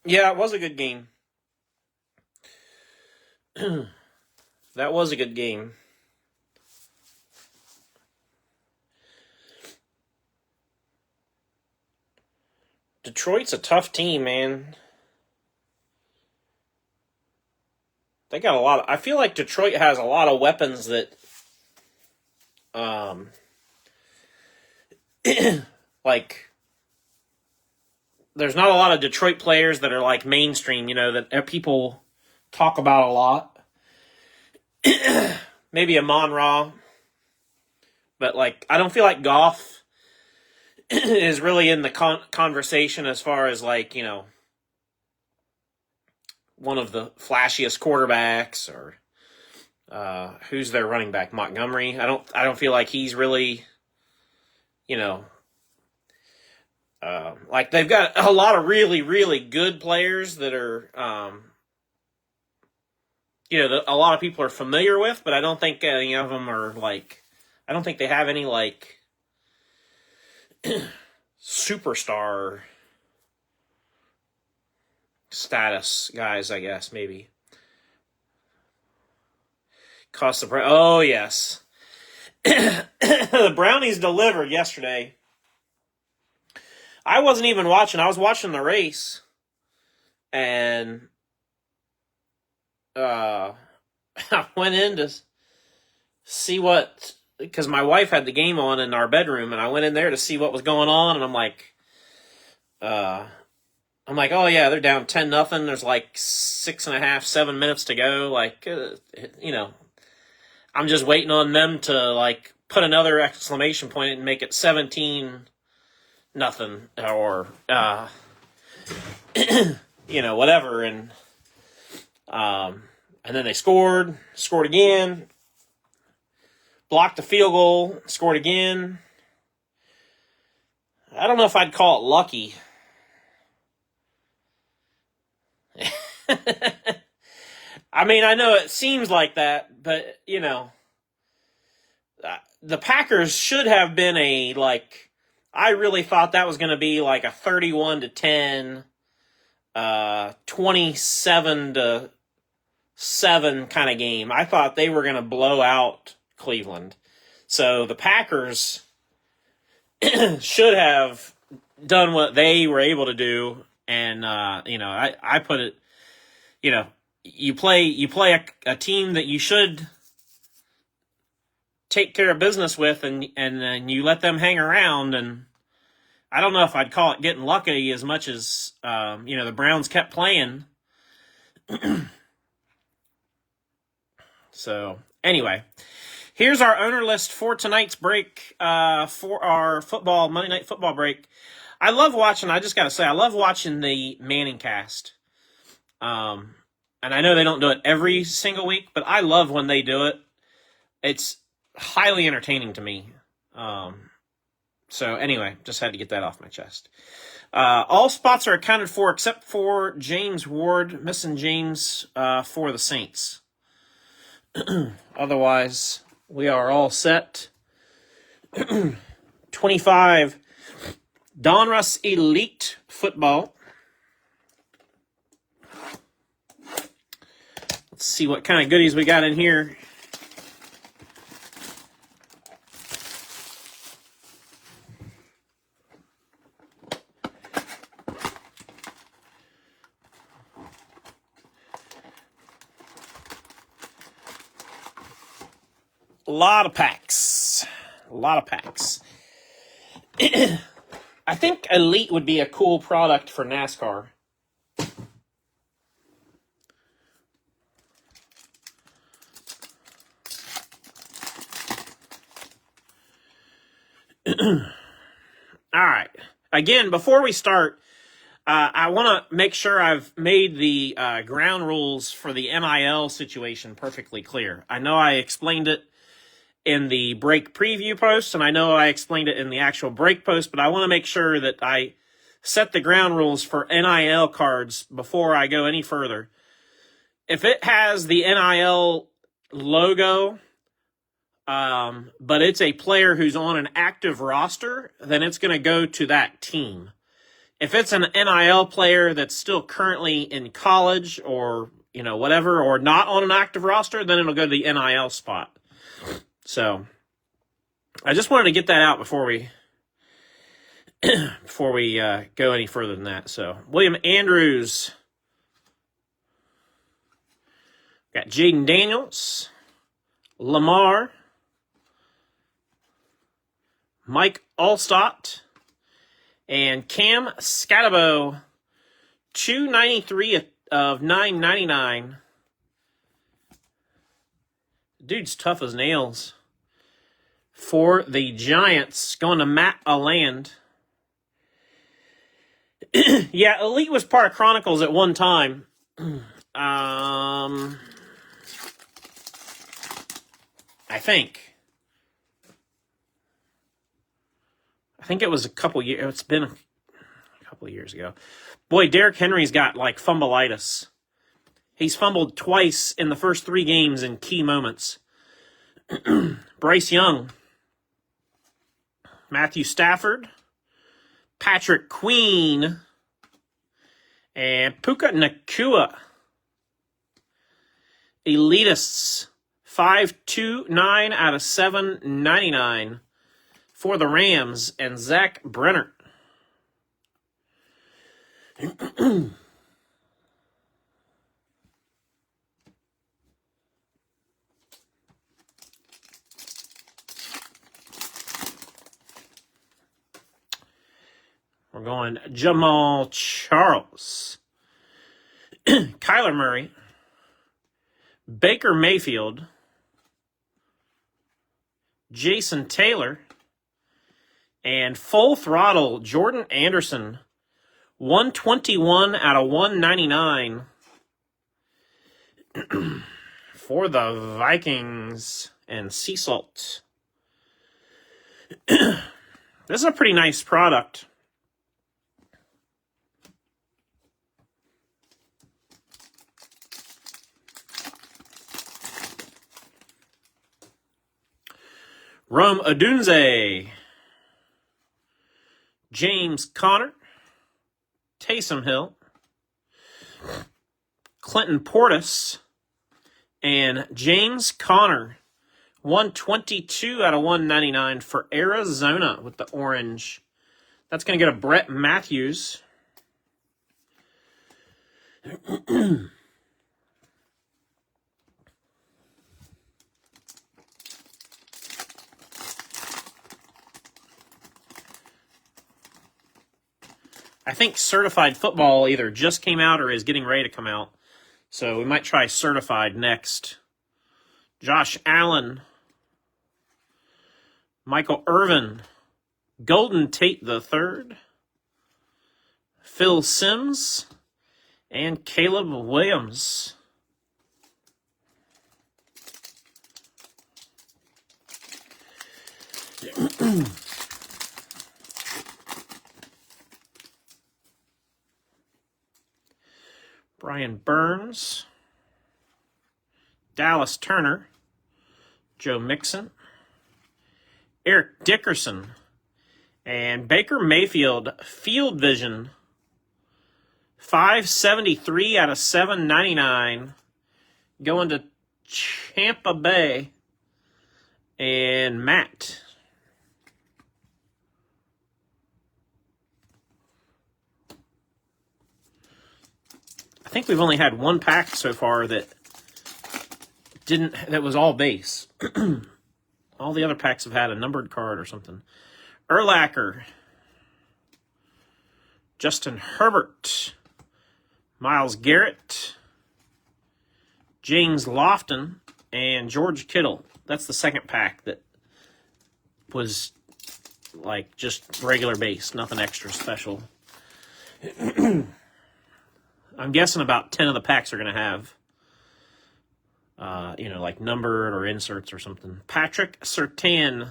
Yeah, it was a good game. That was a good game. Detroit's a tough team, man. They got a lot. I feel like Detroit has a lot of weapons that, um, like there's not a lot of Detroit players that are like mainstream. That people talk about a lot. Maybe a Monra, but like I don't feel like Goff is really in the conversation as far as like one of the flashiest quarterbacks or who's their running back, Montgomery. I don't feel like he's really you know like they've got a lot of really really good players that are a lot of people are familiar with, but I don't think any of them are like I don't think they have any like superstar status guys, I guess, maybe. Oh, yes. The Brownies delivered yesterday. I wasn't even watching. I was watching the race. And I went in to see what... Because my wife had the game on in our bedroom, and I went in there to see what was going on, and I'm like, oh yeah, they're down 10-0. There's like 6.5, 7 minutes to go. Like, I'm just waiting on them to like put another exclamation point and make it 17-0 or whatever. And then they scored again, blocked a field goal, scored again. I don't know if I'd call it lucky. I mean, I know it seems like that, but, the Packers should have been I really thought that was going to be like a 31-10, 27-7 kind of game. I thought they were going to blow out Cleveland. So the Packers should have done what they were able to do. And, I put it, you play a team that you should take care of business with, and then you let them hang around. And I don't know if I'd call it getting lucky as much as, the Browns kept playing. So anyway, here's our owner list for tonight's break, for our Monday Night Football break. I love watching the Manning cast. And I know they don't do it every single week, but I love when they do it. It's highly entertaining to me. So anyway, just had to get that off my chest. All spots are accounted for except for James Ward, missing James for the Saints. Otherwise, we are all set. 25 Donruss Elite Football. Let's see what kind of goodies we got in here. A lot of packs. I think Elite would be a cool product for NASCAR. All right. Again, before we start, I want to make sure I've made the ground rules for the NIL situation perfectly clear. I know I explained it in the break preview post, and I know I explained it in the actual break post, but I want to make sure that I set the ground rules for NIL cards before I go any further. If it has the NIL logo, but it's a player who's on an active roster, then it's going to go to that team. If it's an NIL player that's still currently in college or, whatever, or not on an active roster, then it'll go to the NIL spot. So I just wanted to get that out before we go any further than that. So William Andrews, got Jaden Daniels, Lamar, Mike Allstott, and Cam Scatabo, 293 of 999. Dude's tough as nails. For the Giants, going to Matt Aland. Yeah, Elite was part of Chronicles at one time. I think it was a couple years. It's been a couple of years ago. Boy, Derrick Henry's got like fumbleitis. He's fumbled twice in the first 3 games in key moments. Bryce Young, Matthew Stafford, Patrick Queen, and Puka Nacua. Elitists, 529 out of 799 for the Rams, and Zach Brenner. We're going Jamal Charles, Kyler Murray, Baker Mayfield, Jason Taylor, and Full Throttle Jordan Anderson, 121 out of 199 for the Vikings and Sea Salt. This is a pretty nice product. Rome Odunze, James Conner, Taysom Hill, Clinton Portis, and James Conner, 122 out of 199 for Arizona with the orange. That's going to get a Brett Matthews. I think Certified Football either just came out or is getting ready to come out. So we might try Certified next. Josh Allen, Michael Irvin, Golden Tate III, Phil Simms, and Caleb Williams. Brian Burns, Dallas Turner, Joe Mixon, Eric Dickerson, and Baker Mayfield, Field Vision, 573 out of 799, going to Tampa Bay, and Matt. I think we've only had one pack so far that was all base. All the other packs have had a numbered card or something. Urlacher, Justin Herbert, Myles Garrett, James Lofton, and George Kittle. That's the second pack that was like just regular base, nothing extra special. I'm guessing about 10 of the packs are going to have, like numbered or inserts or something. Patrick Surtain,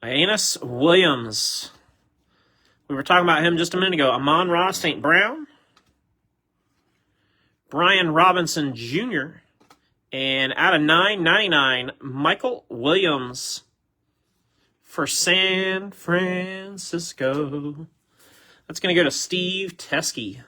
Aeneas Williams. We were talking about him just a minute ago. Amon-Ra St. Brown, Brian Robinson Jr., and out of 999, Michael Williams for San Francisco. That's going to go to Steve Teskey.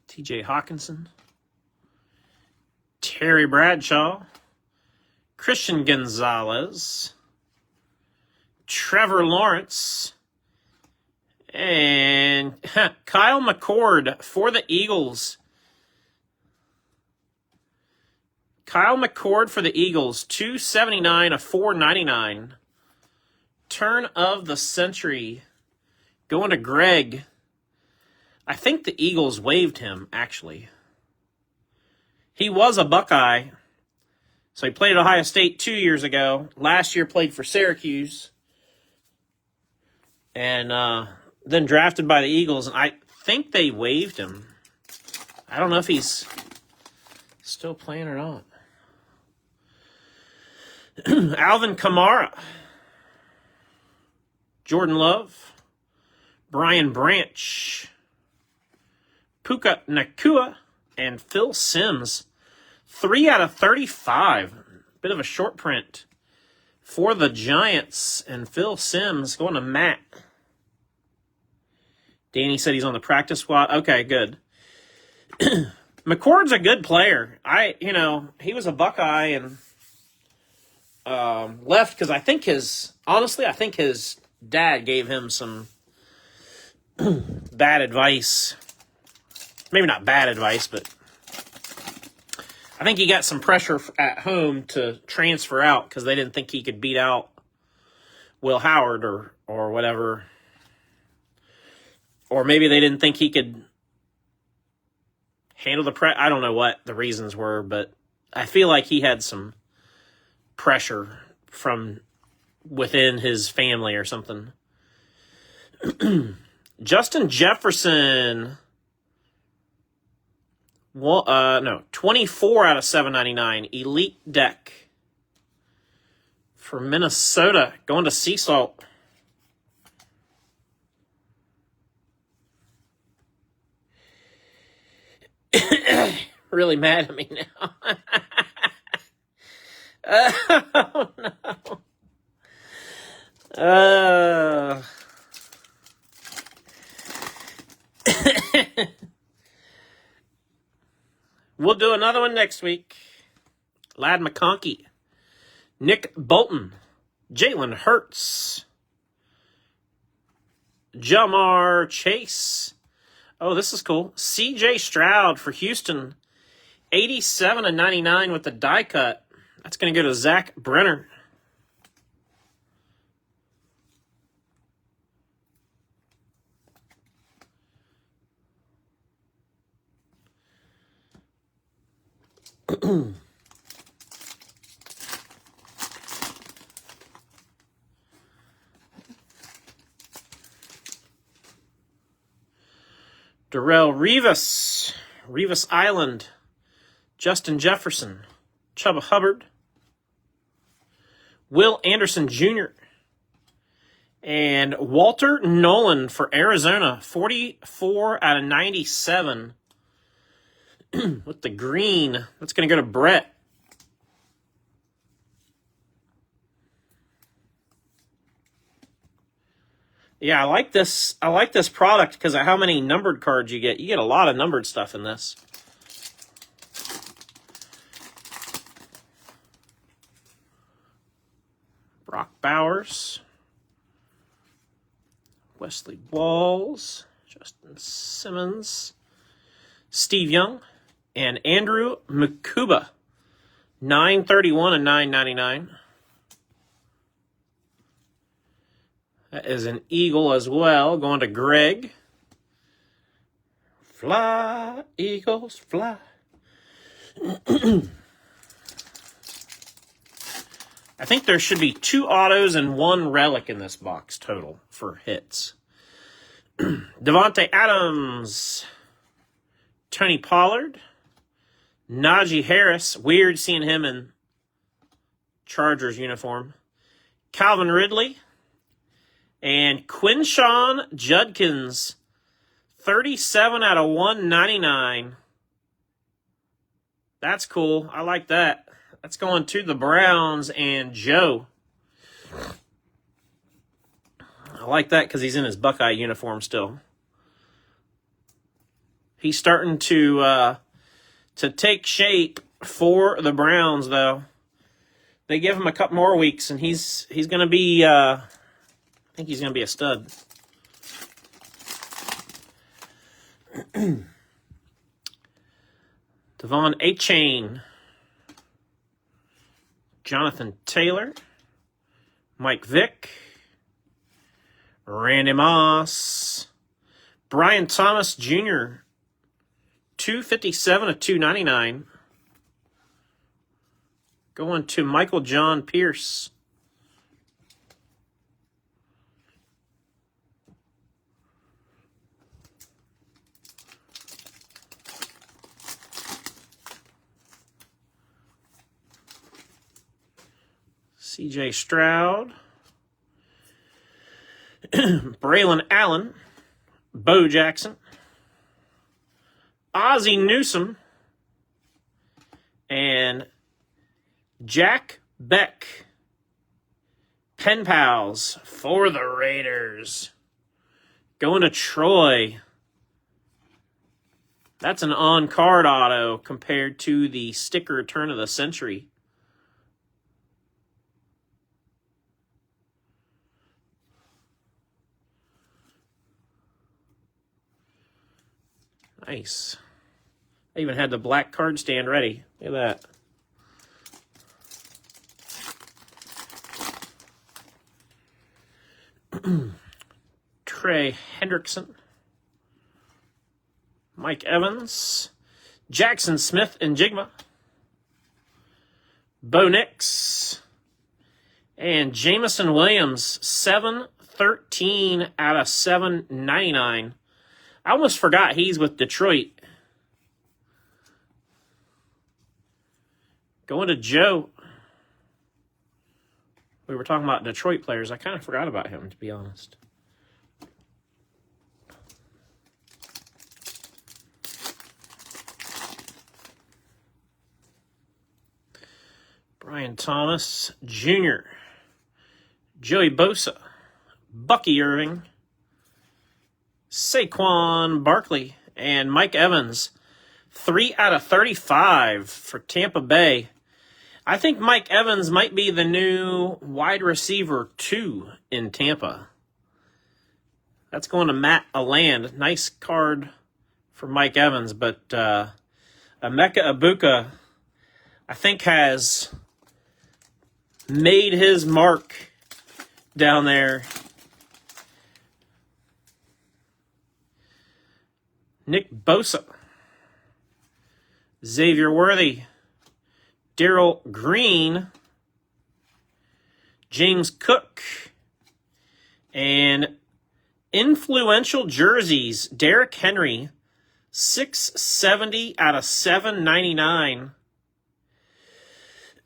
TJ Hawkinson, Terry Bradshaw, Christian Gonzalez, Trevor Lawrence, and Kyle McCord for the Eagles. Kyle McCord for the Eagles, $279 of $499. Turn of the century. Going to Greg. I think the Eagles waived him, actually. He was a Buckeye. So he played at Ohio State 2 years ago. Last year played for Syracuse. And then drafted by the Eagles. And I think they waived him. I don't know if he's still playing or not. Alvin Kamara. Jordan Love. Brian Branch. Puka Nakua, and Phil Simms. 3 out of 35. Bit of a short print for the Giants. And Phil Simms going to Matt. Danny said he's on the practice squad. Okay, good. McCord's a good player. He was a Buckeye and left because I think his dad gave him some bad advice. Maybe not bad advice, but I think he got some pressure at home to transfer out because they didn't think he could beat out Will Howard or whatever. Or maybe they didn't think he could handle the press. I don't know what the reasons were, but I feel like he had some pressure from within his family or something. Justin Jefferson... 24 out of 799. Elite deck for Minnesota. Going to Sea Salt. Really mad at me now. Oh, no. We'll do another one next week. Ladd McConkey, Nick Bolton, Jalen Hurts, Jamar Chase. Oh, this is cool. C.J. Stroud for Houston, 87 and 99 with the die cut. That's going to go to Zach Brenner. Darrelle Revis, Revis Island, Justin Jefferson, Chuba Hubbard, Will Anderson Jr., and Walter Nolan for Arizona, 44 out of 97 with the green. That's going to go to Brett. Yeah, I like this. I like this product because of how many numbered cards you get. You get a lot of numbered stuff in this. Brock Bowers, Wesley Walls, Justin Simmons, Steve Young, and Andrew Makuba, 931 and 999. That is an Eagle as well, going to Greg. Fly, Eagles, fly. I think there should be 2 autos and 1 relic in this box total for hits. Devontae Adams, Tony Pollard, Najee Harris. Weird seeing him in Chargers uniform. Calvin Ridley, and Quinshawn Judkins, 37 out of 199. That's cool. I like that. That's going to the Browns and Joe. I like that because he's in his Buckeye uniform still. He's starting to take shape for the Browns, though. They give him a couple more weeks, and he's going to be. I think he's going to be a stud. Devon A-Chain, Jonathan Taylor, Mike Vick, Randy Moss, Brian Thomas Jr., 257 of 299. Going to Michael John Pierce. C.J. Stroud, Braylon Allen, Bo Jackson, Ozzie Newsome, and Jack Beck. Pen pals for the Raiders. Going to Troy. That's an on-card auto compared to the sticker turn of the century. Nice. I even had the black card stand ready. Look at that. Trey Hendrickson. Mike Evans. Jackson Smith and Jigma. Bo Nix. And Jamison Williams, 713 out of 799. I almost forgot he's with Detroit. Going to Joe. We were talking about Detroit players. I kind of forgot about him, to be honest. Brian Thomas Jr., Joey Bosa, Bucky Irving, Saquon Barkley, and Mike Evans. 3 out of 35 for Tampa Bay. I think Mike Evans might be the new wide receiver 2 in Tampa. That's going to Matt Aland. Nice card for Mike Evans, but Emeka Ibuka, I think, has made his mark down there. Nick Bosa, Xavier Worthy, Darrell Green, James Cook, and influential jerseys, Derrick Henry, 670 out of 799.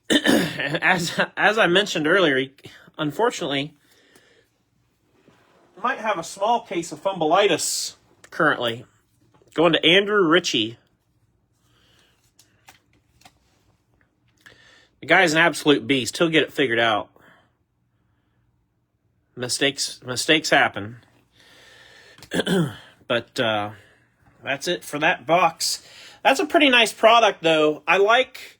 As I mentioned earlier, he, unfortunately, might have a small case of fumbleitis currently. Going to Andrew Ritchie. The guy's an absolute beast. He'll get it figured out. Mistakes happen. But that's it for that box. That's a pretty nice product, though. I like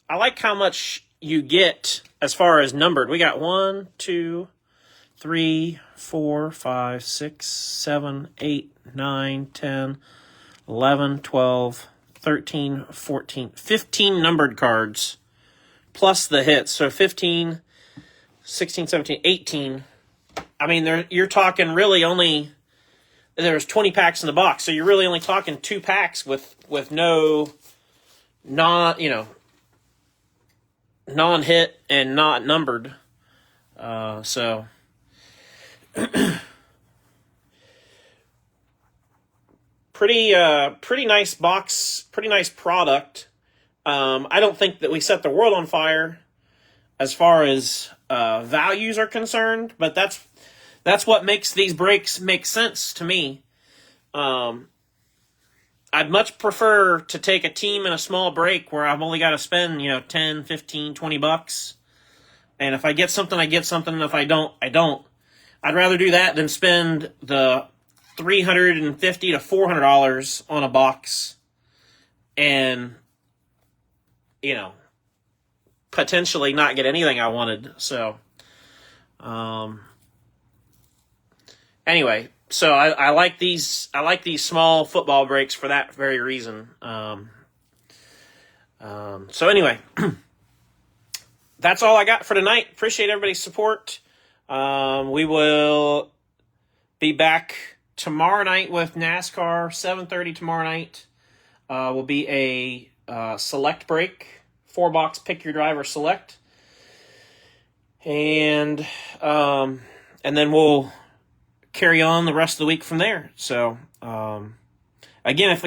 how much you get as far as numbered. We got 1, 2, 3, 4, 5, 6, 7, 8, 9, 10, 11, 12, 13, 14, 15 numbered cards plus the hits. So 15, 16, 17, 18. I mean, you're talking really only, there's 20 packs in the box. So you're really only talking 2 packs with no, non-hit and not numbered. So pretty nice box, pretty nice product. I don't think that we set the world on fire as far as values are concerned, but that's what makes these breaks make sense to me. I'd much prefer to take a team in a small break where I've only got to spend, 10, 15, 20 bucks. And if I get something, I get something. And if I don't, I don't. I'd rather do that than spend the $350 to $400 on a box and, potentially not get anything I wanted. So, anyway, so I like these small football breaks for that very reason. So anyway, that's all I got for tonight. Appreciate everybody's support. We will be back tomorrow night with NASCAR, 7:30 tomorrow night. Will be a select break, 4-box pick your driver select. And then we'll carry on the rest of the week from there. So, again, if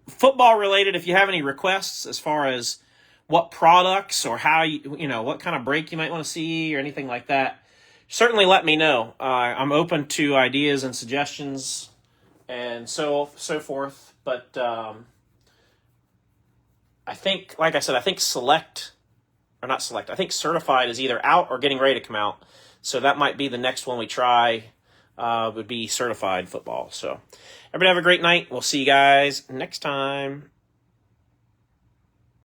football related, if you have any requests as far as what products or how what kind of break you might want to see or anything like that, certainly let me know. I'm open to ideas and suggestions and so forth. But I think, like I said, I think certified is either out or getting ready to come out. So that might be the next one we try. Would be certified football. So everybody have a great night. We'll see you guys next time.